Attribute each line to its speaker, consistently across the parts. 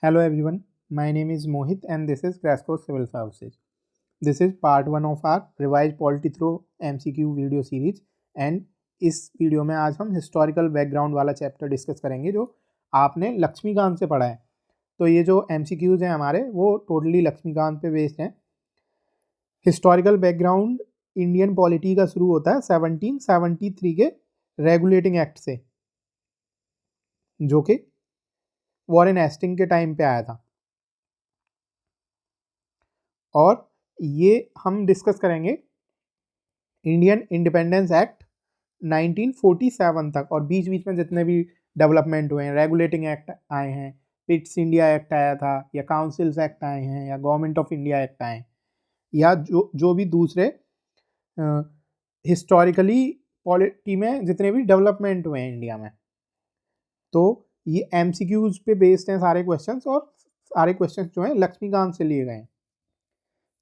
Speaker 1: Hello everyone, my name is Mohit and this is Crash Course Civil Services. This is part 1 of our revised Polity Through MCQ video series and इस video में आज हम historical background वाला chapter discuss करेंगे जो आपने लक्ष्मीकांत से पढ़ा है। तो ये जो MCQs हैं हमारे वो टोटली लक्ष्मीकांत पे बेस्ड हैं। हिस्टोरिकल बैकग्राउंड इंडियन पॉलिटी का शुरू होता है 1773 के रेगुलेटिंग एक्ट से, जो कि वॉरेन हेस्टिंग के टाइम पे आया था। और ये हम डिस्कस करेंगे इंडियन इंडिपेंडेंस एक्ट 1947 तक, और बीच बीच में जितने भी डेवलपमेंट हुए हैं, रेगुलेटिंग एक्ट आए हैं, पिट्स इंडिया एक्ट आया था, या काउंसिल्स एक्ट आए हैं, या गवर्नमेंट ऑफ इंडिया एक्ट आए हैं, या जो भी दूसरे हिस्टोरिकली पॉलिटी में जितने भी डेवलपमेंट हुए हैं इंडिया में। तो ये MCQs पे बेस्ड हैं सारे क्वेश्चंस, और सारे क्वेश्चंस जो हैं लक्ष्मीकांत से लिए गए हैं।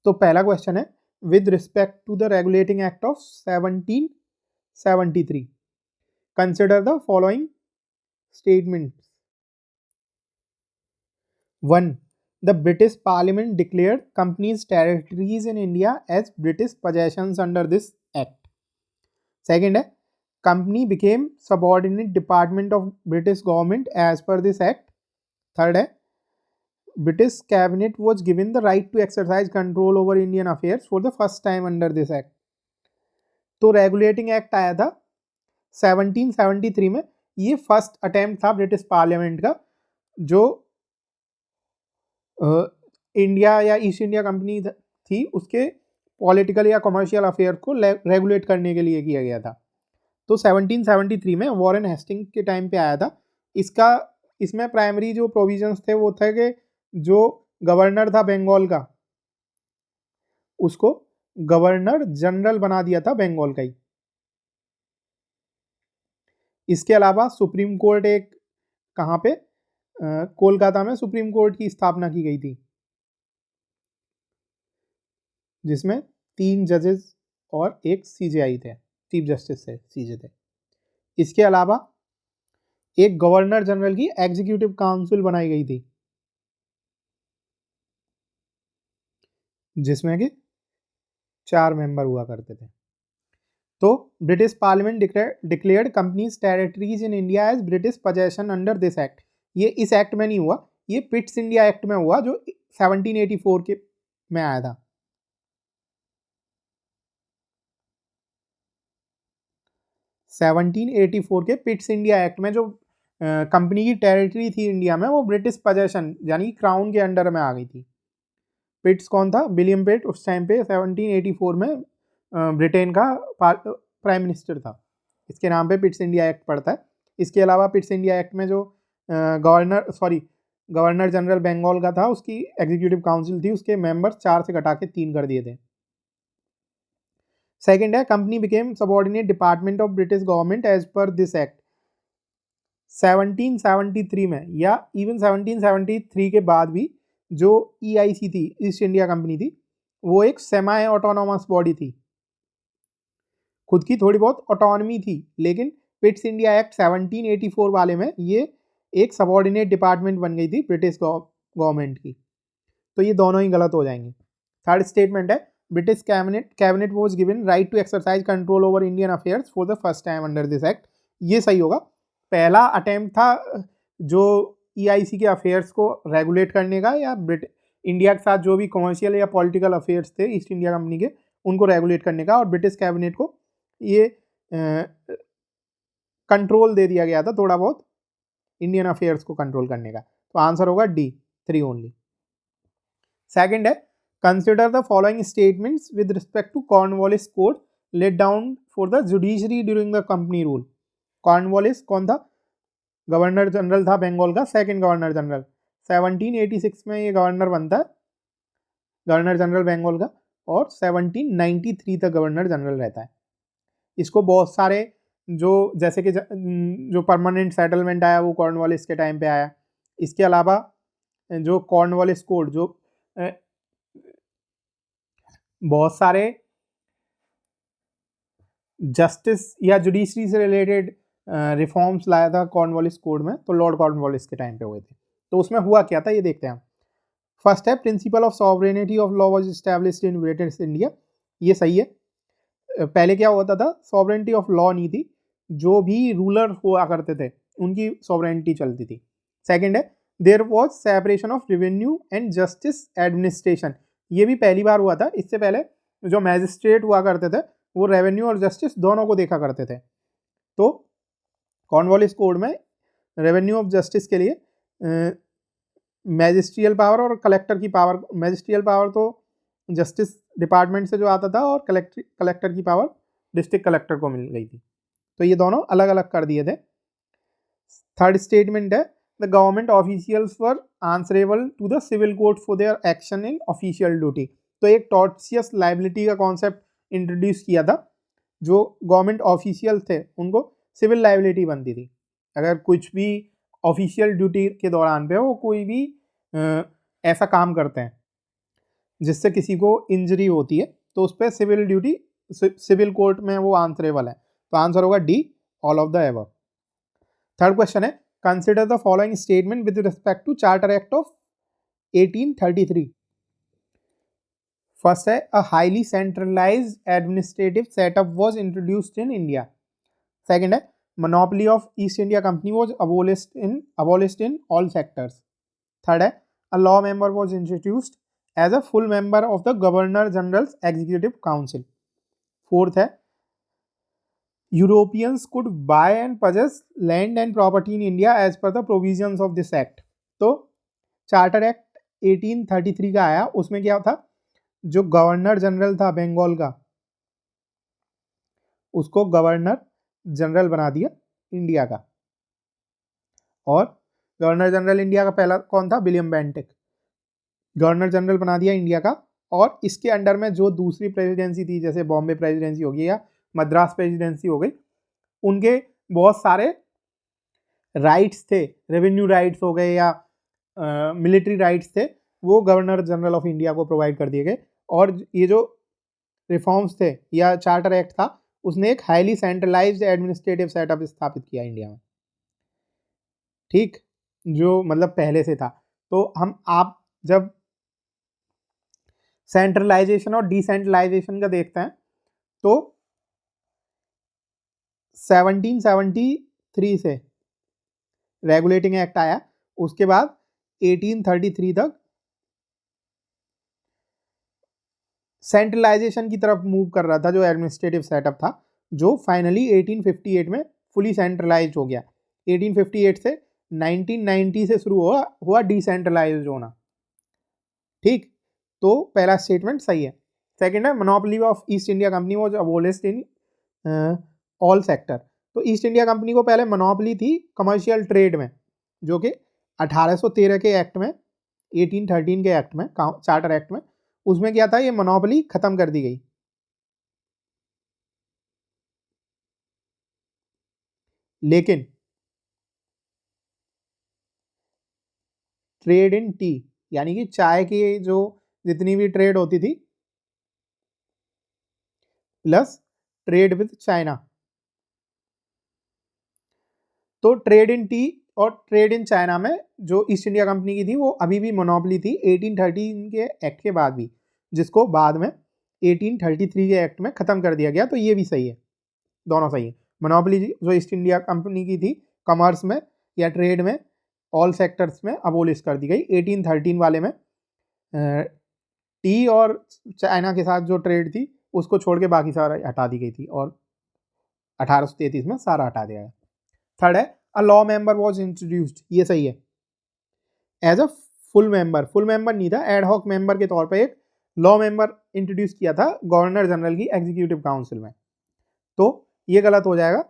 Speaker 1: तो पहला क्वेश्चन है, with respect to the regulating act of 1773 consider the following statements. 1. The British Parliament declared companies' territories in India as British possessions under this act. Second है, company became subordinate department of British government as per this act. Third है, British cabinet was given the right to exercise control over Indian affairs for the first time under this act. तो regulating act आया था 1773 में। ये first attempt था British parliament का, जो India या ईस्ट इंडिया कंपनी थी उसके पॉलिटिकल या कमर्शियल अफेयर को रेगुलेट करने के लिए किया गया था। तो 1773 में वॉरेन हेस्टिंग के टाइम पे आया था। इसमें प्राइमरी जो प्रोविजंस थे वो थे कि जो गवर्नर था बंगाल का, उसको गवर्नर जनरल बना दिया था बंगाल का ही। इसके अलावा सुप्रीम कोर्ट एक कहाँ पे, कोलकाता में सुप्रीम कोर्ट की स्थापना की गई थी, जिसमें 3 जजेस और एक CJI थे, चीफ जस्टिस थे, CJ थे। इसके अलावा एक गवर्नर जनरल की एग्जीक्यूटिव काउंसिल बनाई गई थी, जिसमें कि 4 मेंबर हुआ करते थे। तो British parliament declared company's territories in India as British possession under this act. ये इस एक्ट में नहीं हुआ, ये पिट्स इंडिया एक्ट में हुआ जो 1784 के में आया था। सेवनटीन 1884 के पिट्स इंडिया एक्ट में जो कंपनी की टेरिटरी थी इंडिया में वो ब्रिटिश पोजेशन यानी क्राउन के अंडर में आ गई थी। पिट्स कौन था? विलियम पिट उस टाइम पे 1784 में ब्रिटेन का प्राइम मिनिस्टर था। इसके नाम पे पिट्स इंडिया एक्ट पड़ता है। इसके अलावा पिट्स इंडिया एक्ट में जो गवर्नर जनरल बंगाल का था, उसकी एग्जीक्यूटिव काउंसिल थी, उसके मेंबर्स 4 से घटा के 3 कर दिए थे। सेकेंड है, company became subordinate department of British government as per this act. 1773 में या इवन 1773 के बाद भी जो EIC थी, ईस्ट इंडिया कंपनी थी, वो एक सेमी ऑटोनोमस बॉडी थी, खुद की थोड़ी बहुत ऑटोनॉमी थी। लेकिन पिट्स इंडिया एक्ट 1784 वाले में ये एक सबऑर्डिनेट डिपार्टमेंट बन गई थी ब्रिटिश गवर्नमेंट की। तो ये दोनों ही गलत हो जाएंगे। थर्ड स्टेटमेंट है, British cabinet was given right to exercise control over Indian affairs for the first time under this act. ये सही होगा। पहला अटेम्प्ट था जो EIC के अफेयर्स को रेगुलेट करने का, या इंडिया के साथ जो भी कमर्शियल या पॉलिटिकल अफेयर्स थे ईस्ट इंडिया कंपनी के, उनको रेगुलेट करने का, और ब्रिटिश कैबिनेट को ये कंट्रोल दे दिया गया था थोड़ा बहुत इंडियन अफेयर्स को कंट्रोल करने का। तो आंसर होगा D, 3 ओनली। सेकंड है, consider the following statements with respect to Cornwallis code laid down for the judiciary during the company rule. Cornwallis कौन था? गवर्नर जनरल था बंगाल का, सेकंड गवर्नर जनरल। 1786 में ये गवर्नर बनता है, गवर्नर जनरल बंगाल का, और 1793 तक गवर्नर जनरल रहता है। इसको बहुत सारे जैसे कि जो परमानेंट सेटलमेंट आया वो कॉर्नवालिस के टाइम पे आया। इसके अलावा जो कॉर्नवालिस कोड, जो बहुत सारे जस्टिस या जुडिशरी से रिलेटेड रिफॉर्म्स लाया था कॉर्नवालिस कोड में, तो लॉर्ड कॉर्नवालिस के टाइम पे हुए थे। तो उसमें हुआ क्या था ये देखते हैं। फर्स्ट है principle of sovereignty of law was established in British India, ये सही है। पहले क्या होता था, सॉवरेनिटी ऑफ लॉ नहीं थी, जो भी रूलर हुआ करते थे उनकी सॉवरेनिटी चलती थी। सेकंड है there was separation of revenue and justice administration, ये भी पहली बार हुआ था। इससे पहले जो मैजिस्ट्रेट हुआ करते थे वो रेवेन्यू और जस्टिस दोनों को देखा करते थे। तो कॉर्नवालिस कोड में रेवेन्यू ऑफ जस्टिस के लिए मैजिस्ट्रियल पावर और कलेक्टर की पावर, मैजिस्ट्रियल पावर तो जस्टिस डिपार्टमेंट से जो आता था और कलेक्टर की पावर डिस्ट्रिक्ट कलेक्टर को मिल गई थी। तो ये दोनों अलग अलग कर दिए थे। थर्ड स्टेटमेंट है the government officials were answerable to the civil court for their action in official duty. तो एक टॉर्टियस लाइबिलिटी का कॉन्सेप्ट इंट्रोड्यूस किया था। जो गवर्नमेंट ऑफिशियल थे उनको सिविल लाइबिलिटी बनती थी, अगर कुछ भी ऑफिशियल ड्यूटी के दौरान पे वो कोई भी ऐसा काम करते हैं जिससे किसी को इंजरी होती है तो उस पर सिविल ड्यूटी, सिविल कोर्ट में वो आंसरेबल है। तो आंसर होगा D, all of the above. Third question है consider the following statement with respect to charter act of 1833। First है a highly centralized administrative setup was introduced in India. Second है monopoly of East India Company was abolished in all sectors. Third है a law member was introduced as a full member of the Governor General's Executive Council. Fourth है Europeans could buy and possess land and property in India as per the provisions of this act. तो charter act 1833 का आया, उसमें क्या था, जो governor general था बंगाल का उसको गवर्नर जनरल बना दिया इंडिया का। और गवर्नर जनरल इंडिया का पहला कौन था, विलियम बेंटिक, गवर्नर जनरल बना दिया इंडिया का। और इसके अंडर में जो दूसरी प्रेसिडेंसी थी, जैसे बॉम्बे प्रेसिडेंसी हो गई या मद्रास प्रेसिडेंसी हो गई, उनके बहुत सारे राइट्स थे, रेवेन्यू राइट्स हो गए या मिलिट्री राइट्स थे, वो गवर्नर जनरल ऑफ इंडिया को प्रोवाइड कर दिए गए। और ये जो रिफॉर्म्स थे या चार्टर एक्ट था उसने एक हाईली सेंट्रलाइज्ड एडमिनिस्ट्रेटिव सेटअप स्थापित किया इंडिया में, ठीक, जो मतलब पहले से था। तो आप जब सेंट्रलाइजेशन और डिसेंट्रलाइजेशन का देखते हैं तो 1773 से रेगुलेटिंग एक्ट आया, उसके बाद 1833 तक सेंट्रलाइजेशन की तरफ मूव कर रहा था जो एडमिनिस्ट्रेटिव सेटअप था, जो फाइनली 1858 में फुली सेंट्रलाइज्ड हो गया। 1858 से 1990 से शुरू हुआ डिसेंट्रलाइज्ड होना, ठीक। तो पहला स्टेटमेंट सही है। सेकंड है monopoly of east India company was abolished in all sector. तो ईस्ट इंडिया कंपनी को पहले मोनोपोली थी कमर्शियल ट्रेड में, जो कि 1813 के एक्ट में, 1813 के एक्ट में, चार्टर एक्ट में, उसमें क्या था, ये मोनोपोली खत्म कर दी गई। लेकिन ट्रेड इन टी, यानी कि चाय की जो जितनी भी ट्रेड होती थी प्लस ट्रेड विद चाइना, तो ट्रेड इन टी और ट्रेड इन चाइना में जो ईस्ट इंडिया कंपनी की थी वो अभी भी मोनोपोली थी 1813 के एक्ट के बाद भी, जिसको बाद में 1833 के एक्ट में ख़त्म कर दिया गया। तो ये भी सही है, दोनों सही है। मोनोपोली जो ईस्ट इंडिया कंपनी की थी कॉमर्स में या ट्रेड में ऑल सेक्टर्स में अबोलिश कर दी गई। 1813 वाले में टी और चाइना के साथ जो ट्रेड थी उसको छोड़ के बाकी सारा हटा दी गई थी और 1833 में सारा हटा दिया गया। थर्ड है a law member was introduced, ये सही है। एज अ फुल मेंबर नहीं था, एड हॉक मेंबर के तौर पे एक लॉ मेंबर इंट्रोड्यूस किया था गवर्नर जनरल की एग्जीक्यूटिव काउंसिल में। तो ये गलत हो जाएगा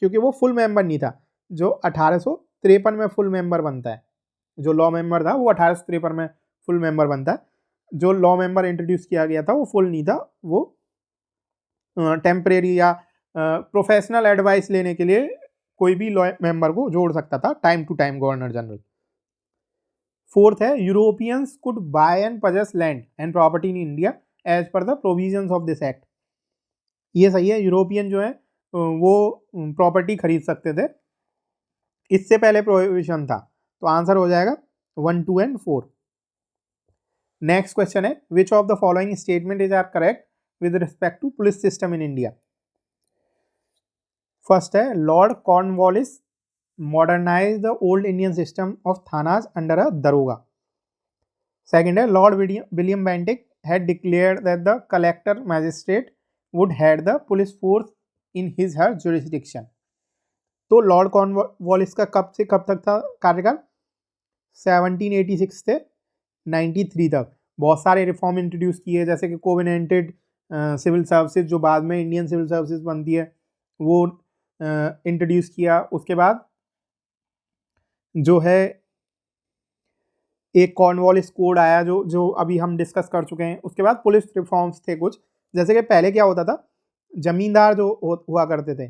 Speaker 1: क्योंकि वो फुल मेंबर नहीं था, जो 1853 में फुल मेंबर बनता है। जो लॉ मेंबर था वो 1853 में फुल मेंबर बनता है। जो लॉ मेंबर इंट्रोड्यूस किया गया था वो फुल नहीं था, वो टेम्परेरी या प्रोफेशनल एडवाइस लेने के लिए कोई भी लॉ मेंबर को जोड़ सकता था time to time governor general. Fourth है Europeans could buy and possess land and property in India as per the provisions of this act, ये सही है। यूरोपियन जो है वो प्रॉपर्टी खरीद सकते थे, इससे पहले प्रोहिबिशन था। तो आंसर हो जाएगा 1, 2 एंड 4। नेक्स्ट क्वेश्चन है, which of the following statement is are correct with respect to police system in India. First है, Lord Cornwallis modernize the old Indian system of thanas under a daroga. Second है, Lord William Bentinck had declared that the collector magistrate would head the police force in his her jurisdiction। तो Lord Cornwallis का कब से कब तक था कार्यकाल? 1786 से 93 तक। बहुत सारे रिफॉर्म इंट्रोड्यूस किए, जैसे कि कोवेनेंटेड सिविल सर्विसेज जो बाद में इंडियन सिविल सर्विसेज बनती है वो इंट्रोड्यूस किया। उसके बाद जो है एक कॉर्नवालिस कोड आया जो अभी हम डिस्कस कर चुके हैं। उसके बाद पुलिस रिफॉर्म्स थे कुछ, जैसे कि पहले क्या होता था, जमींदार जो हुआ करते थे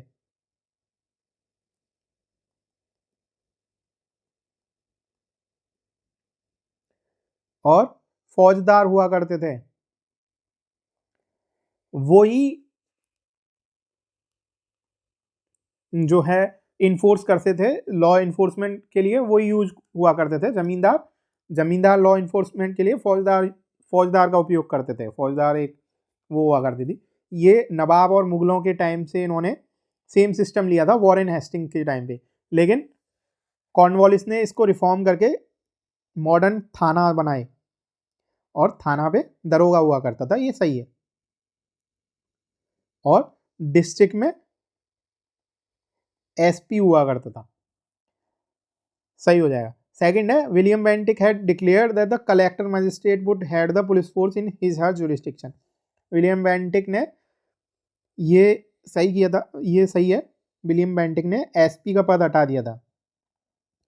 Speaker 1: और फौजदार हुआ करते थे, वही जो है इन्फोर्स करते थे, लॉ इन्फोर्समेंट के लिए वही यूज हुआ करते थे। जमींदार लॉ इन्फोर्समेंट के लिए फौजदार का उपयोग करते थे। फौजदार एक वो हुआ करती थी। ये नवाब और मुगलों के टाइम से इन्होंने सेम सिस्टम लिया था, वॉरेन हेस्टिंग के टाइम पे, लेकिन कॉर्नवालिस ने इसको रिफॉर्म करके मॉडर्न थाना बनाए और थाना पे दरोगा हुआ करता था। ये सही है। और डिस्ट्रिक्ट में एसपी हुआ करता था, सही हो जाएगा। सेकंड है, William Bentinck had declared that the collector magistrate would head the police force in his her jurisdiction. William Bentinck ने ये सही किया था, ये सही है। विलियम बेंटिक ने एसपी का पद हटा दिया था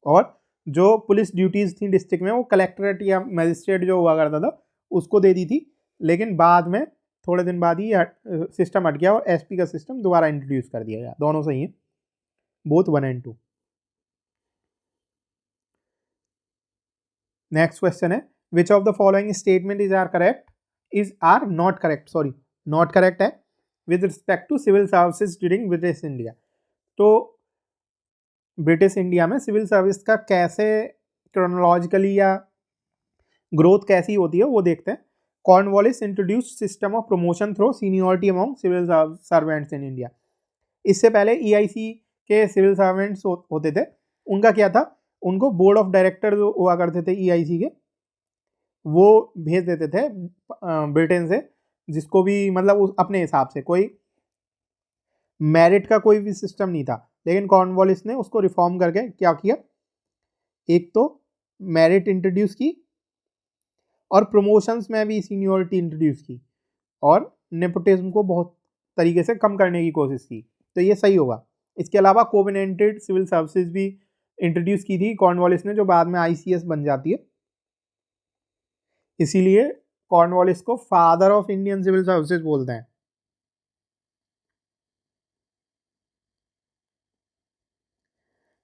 Speaker 1: और जो पुलिस ड्यूटीज थी डिस्ट्रिक्ट में वो कलेक्टरेट या मजिस्ट्रेट जो हुआ करता था उसको दे दी थी, लेकिन बाद में थोड़े दिन बाद ही सिस्टम हट गया और एसपी का सिस्टम दोबारा इंट्रोड्यूस कर दिया गया। दोनों सही है, बोथ 1 and 2। नेक्स्ट क्वेश्चन है, which of the following statement is are correct are not correct, sorry not correct है with respect to civil services during British India. तो ब्रिटिश इंडिया में सिविल सर्विस का कैसे क्रोनोलॉजिकली या growth कैसी होती है वो देखते हैं। Cornwallis introduce system of promotion through seniority among civil servants in India. इससे पहले ईआईसी के सिविल सर्वेंट्स होते थे, उनका क्या था, उनको बोर्ड ऑफ डायरेक्टर जो हुआ करते थे ईआईसी के, वो भेज देते थे ब्रिटेन से, जिसको भी मतलब अपने हिसाब से, कोई मेरिट का कोई भी सिस्टम नहीं था। लेकिन कॉर्नवालिस ने उसको रिफॉर्म करके क्या किया, एक तो मेरिट इंट्रोड्यूस की और प्रमोशंस में भी सीनियरिटी इंट्रोड्यूस की और नेपोटिज्म को बहुत तरीके से कम करने की कोशिश की। तो ये सही होगा। इसके अलावा कोवेनेंटेड सिविल सर्विसेज भी इंट्रोड्यूस की थी कॉर्नवालिस ने, जो बाद में आईसीएस बन जाती है। इसीलिए कॉर्नवालिस को father of Indian civil services बोलते हैं।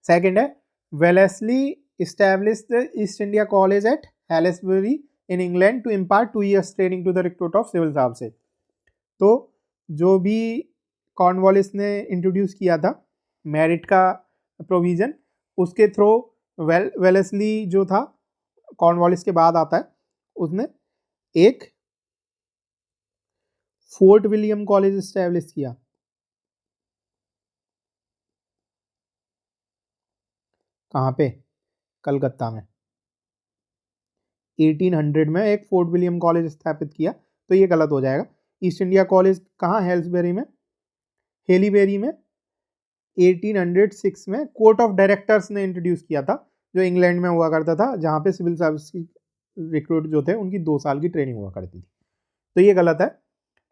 Speaker 1: सेकंड है, Wellesley established the East India College at Salisbury in England to impart 2 years training to the recruit of civil services। तो जो भी कॉर्नवालिस ने इंट्रोड्यूस किया था मेरिट का प्रोविजन, उसके थ्रू वेलेस्ली जो था कॉर्नवालिस के बाद आता है, उसने एक फोर्ट विलियम कॉलेज एस्टेब्लिश किया। कहाँ पे? कलकत्ता में 1800 में एक फोर्ट विलियम कॉलेज स्थापित किया। तो ये गलत हो जाएगा। ईस्ट इंडिया कॉलेज कहाँ? हेलीबेरी में 1806 में कोर्ट ऑफ डायरेक्टर्स ने इंट्रोड्यूस किया था, जो इंग्लैंड में हुआ करता था, जहाँ पे सिविल सर्विस रिक्रूट जो थे उनकी 2 साल की ट्रेनिंग हुआ करती थी। तो ये गलत है।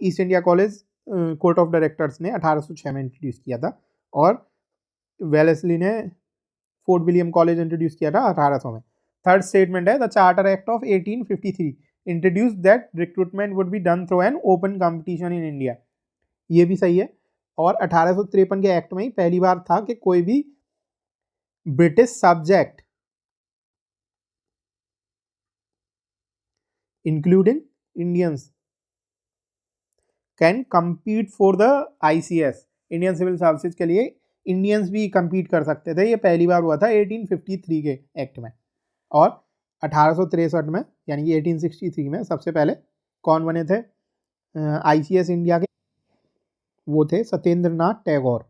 Speaker 1: East India college court of directors ने 1806 में इंट्रोड्यूस किया था और वेलेस्ली ने फोर्ट विलियम कॉलेज इंट्रोड्यूस किया था 1800 में। थर्ड स्टेटमेंट है, the charter act of 1853 introduce that recruitment would be done through an open competition in India. ये भी सही है। और 1853 के एक्ट में ही पहली बार था कि कोई भी British subject including Indians can compete for the ICS. Indian civil services के लिए इंडियंस भी compete कर सकते थे। ये पहली बार हुआ था 1853 के एक्ट में। और 1863 में, यानी कि 1863 में सबसे पहले कौन बने थे ICS इंडिया के? वो थे सत्येंद्र नाथ टैगोर।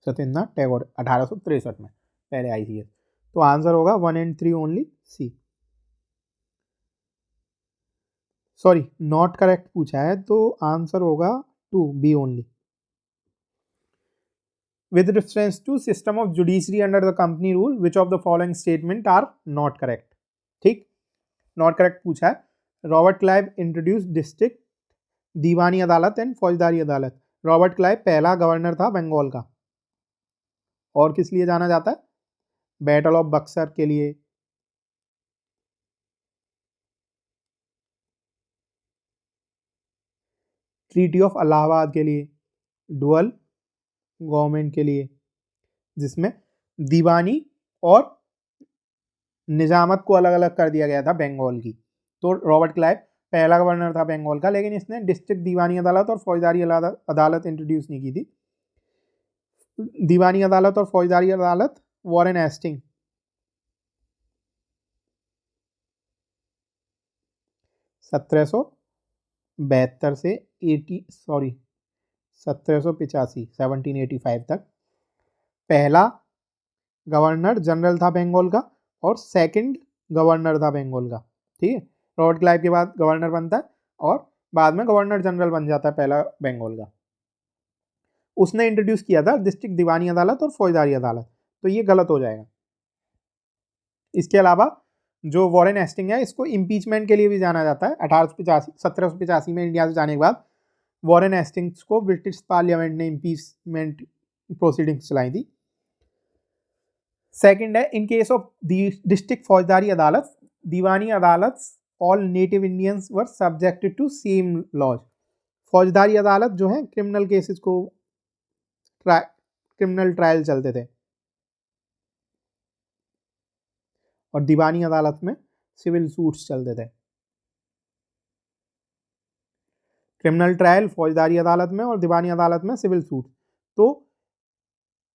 Speaker 1: सत्येंद्र नाथ टैगोर 1863 में पहले ICS। तो आंसर होगा 1 and 3 only C. Sorry, not correct पूछा है, तो आंसर होगा 2 B only. With reference to system of judiciary under the company rule, which of the following statement are not correct? ठीक, नॉट करेक्ट पूछा है। Robert Clive introduce district दीवानी अदालत and फौजदारी अदालत। रॉबर्ट क्लाइव पहला गवर्नर था बंगाल का। और किस लिए जाना जाता है? बैटल ऑफ बक्सर के लिए, ट्रीटी ऑफ इलाहाबाद के लिए, डुअल गवर्नमेंट के लिए, जिसमें दीवानी और निजामत को अलग अलग कर दिया गया था बंगाल की। तो रॉबर्ट क्लाइव पहला गवर्नर था बंगाल का, लेकिन इसने डिस्ट्रिक्ट दीवानी अदालत और फौजदारी अदालत इंट्रोड्यूस नहीं की थी। दीवानी अदालत और फौजदारी अदालत वॉरेन हेस्टिंग 1785 से 1785 तक पहला गवर्नर जनरल था बंगाल का और सेकंड गवर्नर था बंगाल का। ठीक है, रॉबर्ट क्लाइव के बाद गवर्नर बनता है और बाद में गवर्नर जनरल बन जाता है पहला बंगाल का। उसने इंट्रोड्यूस किया था डिस्ट्रिक्ट दीवानी अदालत और फौजदारी अदालत, तो ये गलत हो जाएगा। इसके अलावा जो वॉरेन हेस्टिंग है, इसको इम्पीचमेंट के लिए भी जाना जाता है। 1785 में इंडिया से जाने के बाद वॉरेन हेस्टिंग्स को ब्रिटिश पार्लियामेंट ने इम्पीचमेंट प्रोसीडिंग्स चलाई थी। सेकंड है, इन केस ऑफ डिस्ट्रिक्ट फौजदारी अदालत दीवानी अदालत all native Indians were subjected to same laws. फौजदारी अदालत जो है क्रिमिनल केसेस को क्रिमिनल ट्रायल चलते थे और दीवानी अदालत में सिविल सूट्स चलते थे। क्रिमिनल ट्रायल फौजदारी अदालत में और दीवानी अदालत में सिविल सूट। तो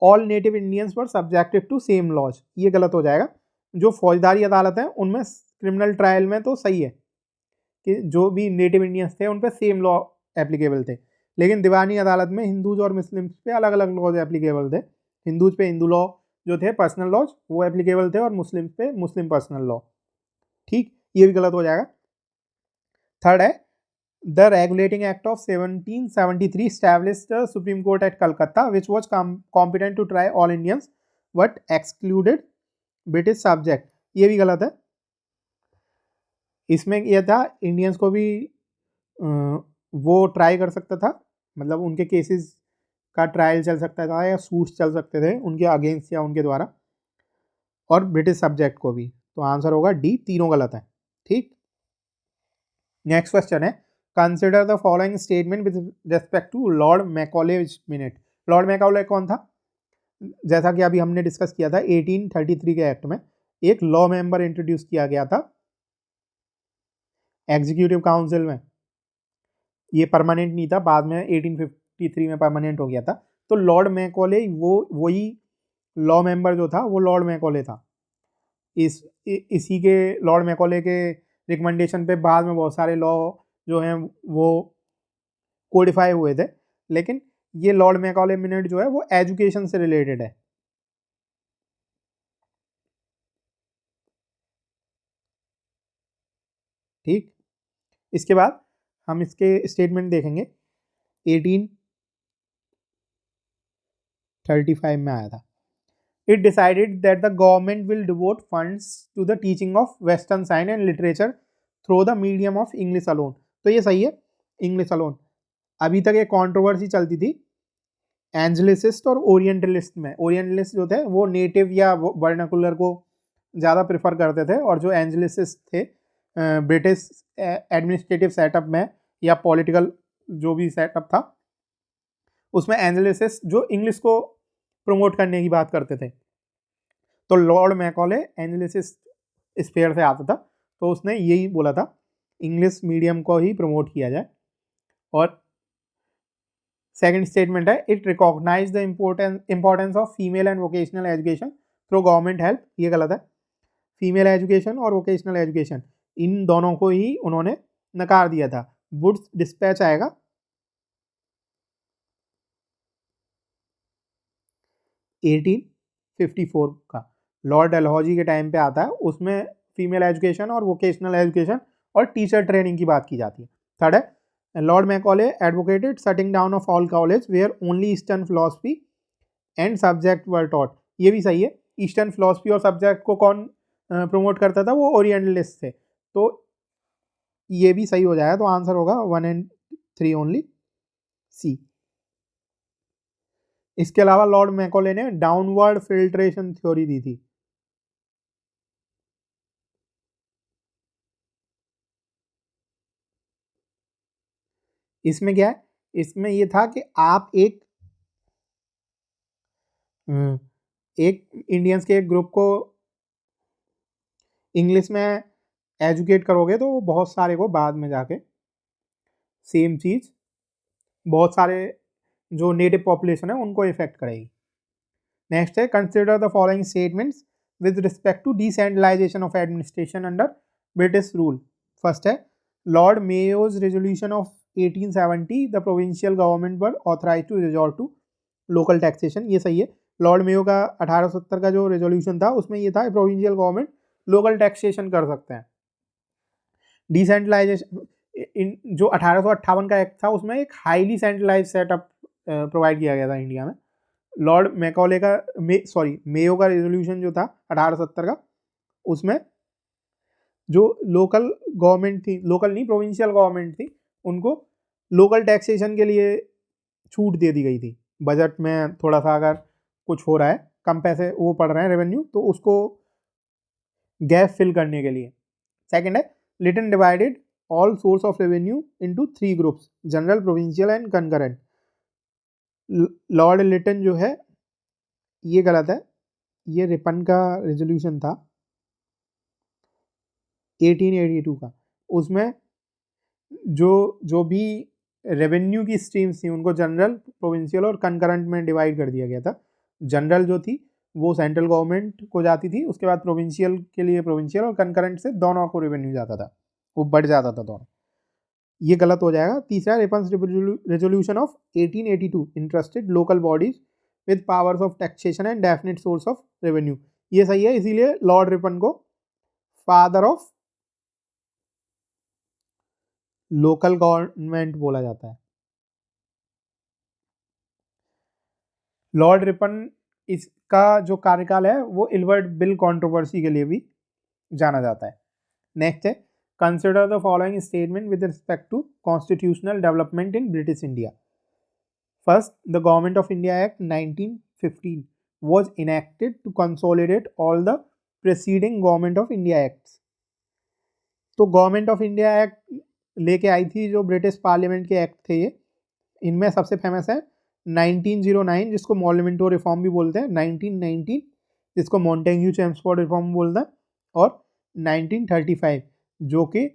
Speaker 1: all native Indians were subjected to same laws, ये गलत हो जाएगा। जो फौजदारी अदालत है उनमें क्रिमिनल ट्रायल में तो सही है कि जो भी नेटिव इंडियंस थे उन पर सेम लॉ एप्लीकेबल थे, लेकिन दीवानी अदालत में हिंदूज और मुस्लिम्स पे अलग अलग लॉज एप्लीकेबल थे। हिंदूज पे हिंदू लॉ जो थे पर्सनल लॉज वो एप्लीकेबल थे और मुस्लिम्स पे मुस्लिम पर्सनल लॉ। ठीक, ये भी गलत हो जाएगा। थर्ड है, the regulating act of 1773 established the Supreme Court at Calcutta which was competent to try all Indians but excluded British subject। ये भी गलत है। इसमें यह था इंडियंस को भी वो ट्राई कर सकता था, मतलब उनके केसेस का ट्रायल चल सकता था या सूट्स चल सकते थे उनके अगेंस्ट या उनके द्वारा, और ब्रिटिश सब्जेक्ट को भी। तो आंसर होगा डी, तीनों गलत है। ठीक, नेक्स्ट क्वेश्चन है, consider the following statement with respect to Lord Macaulay's minute. Lord Macaulay कौन था? जैसा कि अभी हमने डिस्कस किया था 1833 के एक्ट में एक लॉ मेंबर इंट्रोड्यूस किया गया था एग्जीक्यूटिव काउंसिल में। ये परमानेंट नहीं था, बाद में 1853 में परमानेंट हो गया था। तो लॉर्ड मैकॉले वही लॉ मेंबर जो था वो लॉर्ड मैकॉले था। इसी के लॉर्ड मैकॉले के रिकमेंडेशन पे बाद में बहुत सारे लॉ जो हैं वो कोडिफाई हुए थे, लेकिन ये लॉर्ड मैकॉले मिनट जो है वो एजुकेशन से रिलेटेड है। ठीक, इसके बाद हम इसके स्टेटमेंट देखेंगे। 1835 में आया था। It decided that the government will devote funds to the teaching of Western science and literature through the medium of English alone। तो ये सही है, इंग्लिश अलोन। अभी तक एक कंट्रोवर्सी चलती थी एंजेलिसिस्ट और ओरिएंटलिस्ट में। ओरिएंटलिस्ट जो थे वो नेटिव या वर्नाकुलर को ज़्यादा प्रेफर करते थे, और जो एंजेलिसिस्ट थे ब्रिटिश एडमिनिस्ट्रेटिव सेटअप में या पॉलिटिकल जो भी सेटअप था उसमें एंजेलिसिस्ट जो इंग्लिश को प्रमोट करने की बात करते थे। तो लॉर्ड मैकॉले एंजेलिसिस्ट स्फीयर से आता था, तो उसने यही बोला था इंग्लिश मीडियम को ही प्रमोट किया जाए। और सेकंड स्टेटमेंट है, it recognize the importance of female and vocational education through government help. ये गलत है। फीमेल एजुकेशन और वोकेशनल एजुकेशन, इन दोनों को ही उन्होंने नकार दिया था। वुड्स डिस्पैच आएगा 1854 का, लॉर्ड डलहौजी के टाइम पे आता है, उसमें फीमेल एजुकेशन और वोकेशनल एजुकेशन और टीचर ट्रेनिंग की बात की जाती है। थर्ड है lord Macaulay advocated shutting down of all college where only eastern philosophy and subject were taught. ये भी सही है, ईस्टर्न फिलॉसफी और सब्जेक्ट को कौन प्रमोट करता था, वो ओरिएंटलिस्ट थे, तो ये भी सही हो जाएगा। तो आंसर होगा 1 and 3 ओनली, सी। इसके अलावा लॉर्ड मैकॉले ने डाउनवर्ड फिल्ट्रेशन थ्योरी दी थी। इसमें क्या है, इसमें ये था कि आप एक इंडियंस के एक ग्रुप को इंग्लिश में एजुकेट करोगे तो वो बहुत सारे को बाद में जाके सेम चीज़ बहुत सारे जो नेटिव पॉपुलेशन है उनको इफेक्ट करेगी। नेक्स्ट है consider the following statements with respect to decentralization of administration under British rule. First है Lord Mayo's resolution of 1870 the provincial government were authorize to resort to local taxation. ये सही है, Lord Mayo का 1870 का जो resolution था उसमें ये था प्रोविंशियल गवर्नमेंट लोकल टैक्सेशन कर सकते हैं। डिसेंट्रलाइजेशन जो 1858 का एक्ट था उसमें एक हाईली सेंट्रलाइज सेटअप प्रोवाइड किया गया था इंडिया में। लॉर्ड मैकॉले का मेयो का रेजोल्यूशन जो था 1870 का, उसमें जो लोकल गवर्नमेंट थी, लोकल नहीं प्रोविंशियल गवर्नमेंट थी, उनको लोकल टैक्सेशन के लिए छूट दे दी गई थी। बजट में थोड़ा सा अगर कुछ हो रहा है, कम पैसे वो पड़ रहे हैं रेवेन्यू, तो उसको गैप फिल करने के लिए। सेकंड है Lytton divided all source of revenue into 3 groups, general, provincial and concurrent. Lord Lytton जो है ये गलत है, ये रिपन का रेजोल्यूशन था 1882 का। उसमें जो भी रेवेन्यू की स्ट्रीम्स थी उनको जनरल, प्रोविंशियल और कंकरेंट में डिवाइड कर दिया गया था। जनरल जो थी वो सेंट्रल गवर्नमेंट को जाती थी, उसके बाद प्रोविंशियल के लिए प्रोविंशियल और कंकरेंट से दोनों को रेवेन्यू जाता था, वो बढ़ जाता था दोनों। ये गलत हो जाएगा। तीसरा Ripon's resolution of 1882 interested local bodies with powers of taxation and definite source of revenue. ये सही है, इसीलिए लॉर्ड रिपन को फादर ऑफ लोकल गवर्नमेंट बोला जाता है। लॉर्ड रिपन इसका जो कार्यकाल है वो इल्बर्ट बिल कंट्रोवर्सी के लिए भी जाना जाता है। नेक्स्ट है consider the following statement with respect to constitutional development in British India. First, the government of India act 1915 was enacted to consolidate all the preceding government of India acts. तो government of India act लेके आई थी जो British parliament के act थे ये। इनमें सबसे फेमस है 1909 जिसको मॉर्लिमेंटो रिफॉर्म भी बोलते हैं, 1919 जिसको मॉन्टेग्यू चेम्सफोर्ड रिफॉर्म बोलते हैं, और 1935 जो कि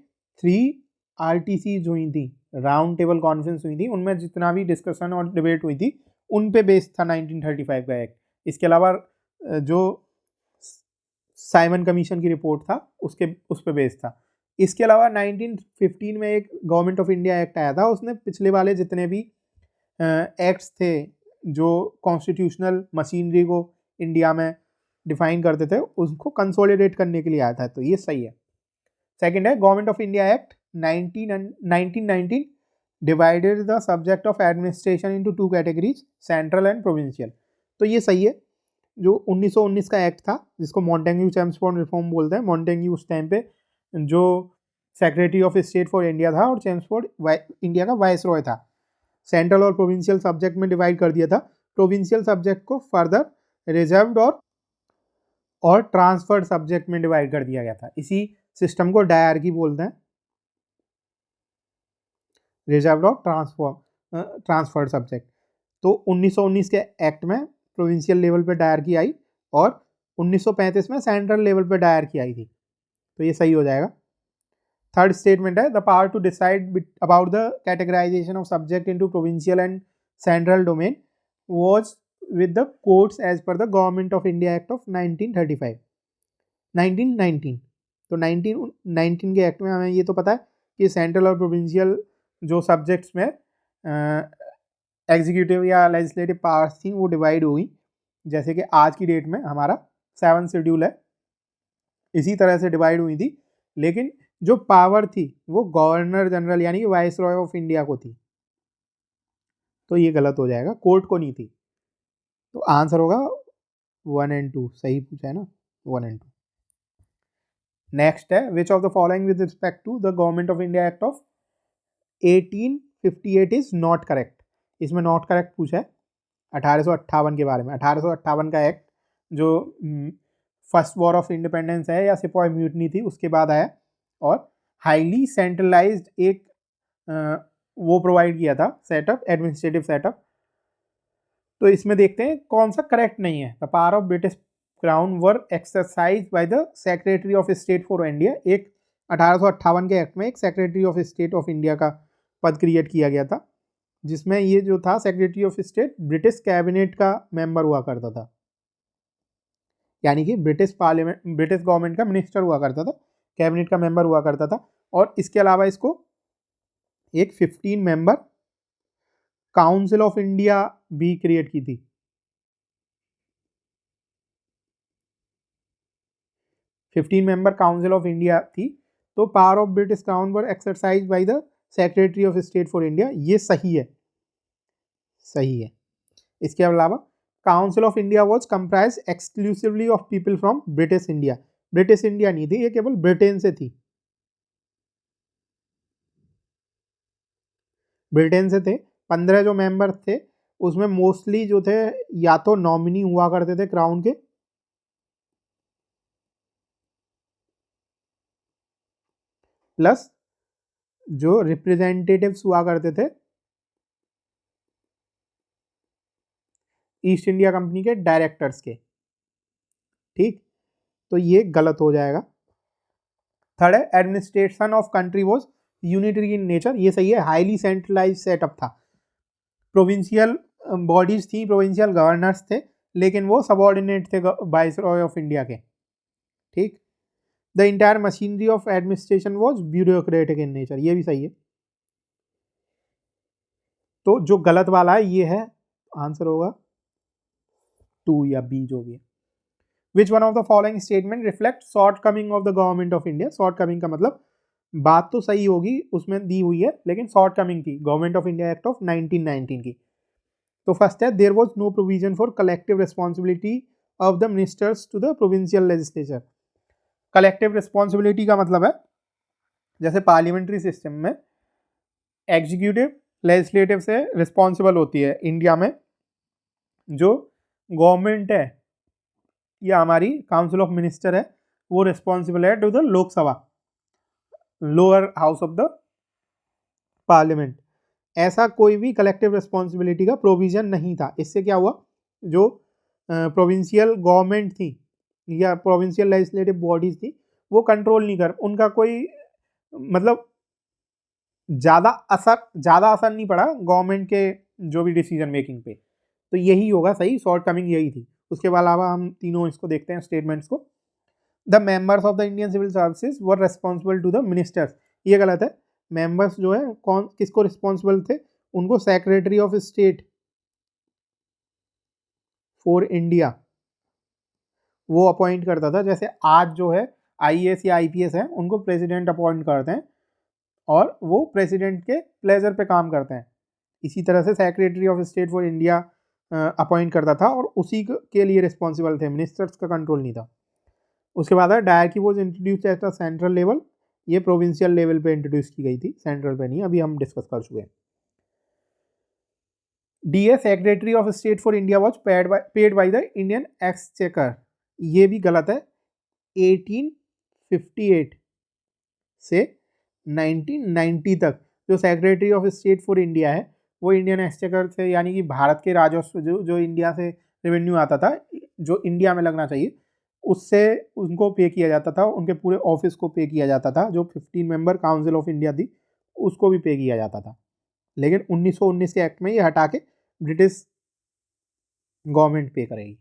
Speaker 1: 3 RTC जो हुई थी, राउंड टेबल कॉन्फ्रेंस हुई थी, उनमें जितना भी डिस्कशन और डिबेट हुई थी उन पे बेस्ड था 1935 का एक्ट। इसके अलावा जो साइमन कमीशन की रिपोर्ट था उस पे बेस्ड था। इसके अलावा 1915 में एक गवर्नमेंट ऑफ इंडिया एक्ट आया था, उसने पिछले वाले जितने भी एक्ट्स थे जो कॉन्स्टिट्यूशनल मशीनरी को इंडिया में डिफाइन करते थे उसको कंसोलिडेट करने के लिए आया था, तो ये सही है। सेकंड है government of India act 1919 divided the subject of administration into 2 categories, central and provincial. तो ये सही है। जो 1919 का एक्ट था जिसको मॉन्टेग्यू चेम्सफोर्ड रिफॉर्म बोलते हैं, मॉन्टेग्यू उस टाइम पे जो secretary of state for India था और चेम्सफोर्ड इंडिया का वाइस रॉय था। सेंट्रल और प्रोविंशियल सब्जेक्ट में डिवाइड कर दिया था। प्रोविंशियल सब्जेक्ट को फर्दर रिजर्व्ड और ट्रांसफर्ड सब्जेक्ट में डिवाइड कर दिया गया था। इसी सिस्टम को डायरकी बोलते हैं, रिजर्व्ड और ट्रांसफर्ड सब्जेक्ट। तो 1919 के एक्ट में प्रोविंशियल लेवल पे डायरकी आई और 1935 में सेंट्रल लेवल पे डायरकी आई थी, तो ये सही हो जाएगा। थर्ड स्टेटमेंट है the power to decide about the categorization of subject into provincial and central domain was with the courts as per the government of India act of 1935। 1919। तो 1919 के एक्ट में हमें ये तो पता है कि सेंट्रल और प्रोविंशियल जो सब्जेक्ट्स में एग्जीक्यूटिव या लेजिस्लेटिव पावर्स थी वो डिवाइड हुई, जैसे कि आज की डेट में हमारा 7 शेड्यूल है, इसी तरह से डिवाइड हुई थी। लेकिन जो पावर थी वो गवर्नर जनरल यानी कि वाइसरॉय ऑफ इंडिया को थी, तो ये गलत हो जाएगा, कोर्ट को नहीं थी। तो आंसर होगा 1 एंड 2, सही पूछा है ना, 1 एंड 2। नेक्स्ट है, which of the following with respect to the government of India act of 1858 is not correct. इसमें नॉट करेक्ट पूछा है 1858 के बारे में। 1858 का एक्ट जो फर्स्ट वॉर ऑफ इंडिपेंडेंस है या सिपाही म्यूटनी थी उसके बाद आया, और हाईली सेंट्रलाइज्ड एक वो प्रोवाइड किया था सेटअप, एडमिनिस्ट्रेटिव सेटअप। तो इसमें देखते हैं कौन सा करेक्ट नहीं है। The power of British crown were exercise by the secretary of state for India. एक 1858 के एक्ट में एक secretary of state of India का पद क्रिएट किया गया था, जिसमें ये जो था secretary of state British cabinet का मेंबर हुआ करता था, यानी कि ब्रिटिश पार्लियामेंट, ब्रिटिश गवर्नमेंट का मिनिस्टर हुआ करता था, कैबिनेट का मेंबर हुआ करता था। और इसके अलावा इसको एक 15 मेंबर काउंसिल ऑफ इंडिया भी क्रिएट की थी। 15 मेंबर काउंसिल ऑफ इंडिया थी। तो power of British crown were exercise by the secretary of state for India, ये सही है, सही है। इसके अलावा council of India was comprise exclusively of people from British India. British India नहीं थी, ये केवल ब्रिटेन से थी, ब्रिटेन से थे। 15 जो मेंबर थे उसमें मोस्टली जो थे या तो नॉमिनी हुआ करते थे क्राउन के, प्लस जो रिप्रेजेंटेटिव्स हुआ करते थे ईस्ट इंडिया कंपनी के डायरेक्टर्स के। ठीक, तो ये गलत हो जाएगा। थर्ड है, administration of country was unitary in nature, ये सही है, हाईली सेंट्रलाइज सेटअप था। प्रोविंशियल बॉडीज थी, प्रोविंशियल गवर्नर्स थे, लेकिन वो सबऑर्डिनेट थे वाइसरॉय ऑफ इंडिया के। ठीक, the entire machinery of administration was bureaucratic in nature, ये भी सही है। तो जो गलत वाला है ये है, आंसर होगा 2 या बी जो भी है। Which one of the following statement reflect short coming of the government of India. Short coming का मतलब बात तो सही होगी, उसमें दी हुई है, लेकिन शॉर्ट कमिंग की government of India act of 1919 की। तो फर्स्ट है, there was no provision for collective responsibility of the ministers to the provincial legislature. Collective responsibility का मतलब है जैसे पार्लियामेंट्री सिस्टम में एग्जीक्यूटिव लेजिस्लेटिव से रिस्पॉन्सिबल होती है, इंडिया में जो गवर्नमेंट है या हमारी काउंसिल ऑफ मिनिस्टर है वो रिस्पॉन्सिबल है to the Lok Sabha, lower house of the parliament. ऐसा कोई भी कलेक्टिव रिस्पॉन्सिबिलिटी का प्रोविजन नहीं था। इससे क्या हुआ, जो प्रोविंशियल गवर्नमेंट थी या प्रोविंशियल लेजिस्लेटिव बॉडीज थी वो कंट्रोल नहीं कर, उनका कोई मतलब ज़्यादा असर नहीं पड़ा गवर्नमेंट के जो भी डिसीजन मेकिंग पे। तो यही होगा सही, शॉर्ट कमिंग यही थी। उसके अलावा हम तीनों इसको देखते हैं स्टेटमेंट्स को। The members of the Indian civil services were responsible to the ministers, ये गलत है। मेंबर्स जो है कौन किसको रिस्पॉन्सिबल थे, उनको secretary of state for India वो अपॉइंट करता था। जैसे आज जो है आईएएस या आईपीएस है उनको प्रेसिडेंट अपॉइंट करते हैं और वो प्रेसिडेंट के प्लेजर पे काम करते हैं। इसी तरह से secretary of state for India appoint करता था और उसी के लिए रिस्पॉन्सिबल थे, मिनिस्टर्स का कंट्रोल नहीं था। उसके बाद है dyarchy was introduce at the central level, ये प्रोविंशियल लेवल पे इंट्रोड्यूस की गई थी, सेंट्रल पे नहीं, अभी हम डिस्कस कर चुके हैं। DA secretary of state for India was paid by the Indian exchequer, ये भी गलत है। 1858 से 1990 तक जो secretary of state for India है वो इंडियन एक्सचेकर से, यानी कि भारत के राजस्व जो इंडिया से रेवेन्यू आता था जो इंडिया में लगना चाहिए उससे उनको पे किया जाता था, उनके पूरे ऑफिस को पे किया जाता था। जो 15 मेंबर काउंसिल ऑफ इंडिया थी उसको भी पे किया जाता था, लेकिन 1919 के एक्ट में ये हटा के ब्रिटिश गवर्नमेंट पे करेगी।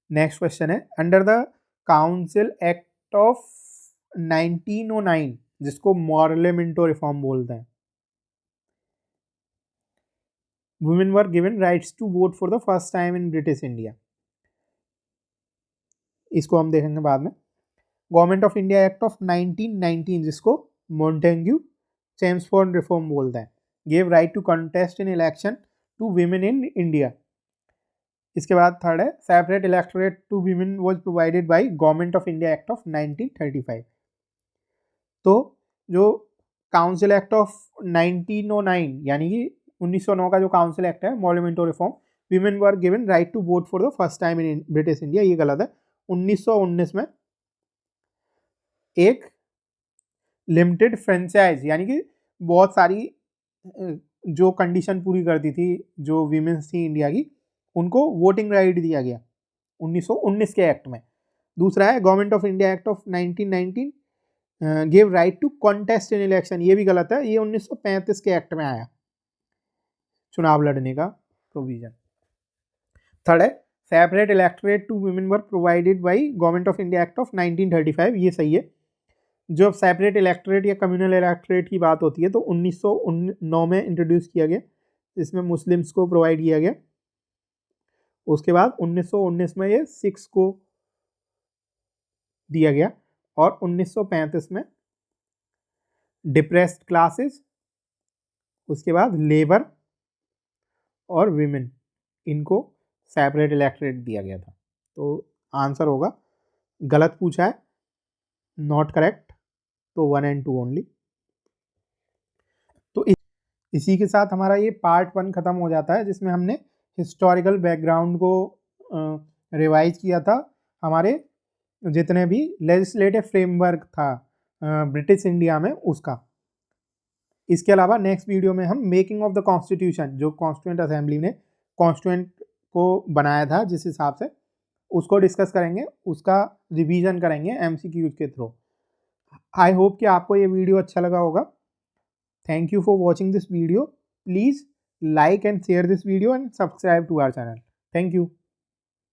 Speaker 1: नेक्स्ट क्वेश्चन है, under the council act of 1909, जिसको मॉर्लेमेंटो रिफॉर्म बोलते हैं, women were given rights to vote for the first time in British India. इसको हम देखेंगे बाद में। Government of India act of 1919, जिसको मॉन्टेग्यू चेम्सफोर्ड रिफॉर्म बोलते हैं, gave right to contest in election to women in India. इसके बाद थर्ड है, separate electorate to women was provided by government of India act of 1935। तो जो council act of 1909 यानी कि 1909 का जो काउंसिल एक्ट है, Morley Minto reform, women were given right to vote for the first time in British India, ये गलत है। 1919 में एक लिमिटेड फ्रेंचाइज यानी कि बहुत सारी जो कंडीशन पूरी करती थी जो वीमेंस थी इंडिया की, उनको वोटिंग राइट दिया गया 1919 के एक्ट में। दूसरा है government of India act of 1919 give right to contest in election, ये भी गलत है, ये 1935 के एक्ट में आया चुनाव लड़ने का प्रोविजन। थर्ड है, separate electorate to women were provided by government of India act of 1935, ये सही है। जब सेपरेट इलेक्टोरेट या कम्युनल इलेक्टोरेट की बात होती है तो 1909 में इंट्रोड्यूस किया गया, जिसमें मुस्लिम्स को प्रोवाइड किया गया। उसके बाद 1919 में ये सिख्स को दिया गया और 1935 में डिप्रेस्ड क्लासेस, उसके बाद लेबर और विमेन, इनको सेपरेट इलेक्टोरेट दिया गया था। तो आंसर होगा, गलत पूछा है, नॉट करेक्ट, तो 1 and 2 ओनली। तो इसी के साथ हमारा ये पार्ट 1 खत्म हो जाता है, जिसमें हमने हिस्टोरिकल बैकग्राउंड को रिवाइज किया था, हमारे जितने भी लेजिस्लेटिव फ्रेमवर्क था ब्रिटिश इंडिया में उसका। इसके अलावा नेक्स्ट वीडियो में हम मेकिंग ऑफ द कॉन्स्टिट्यूशन, जो कॉन्स्टिट्यूंट असेंबली ने कॉन्स्टिट्यूंट को बनाया था जिस हिसाब से, उसको डिस्कस करेंगे, उसका रिवीजन करेंगे MCQs के थ्रू। आई होप कि आपको ये वीडियो अच्छा लगा होगा। Thank you for watching this video. Please like and share this video and subscribe to our channel. Thank you.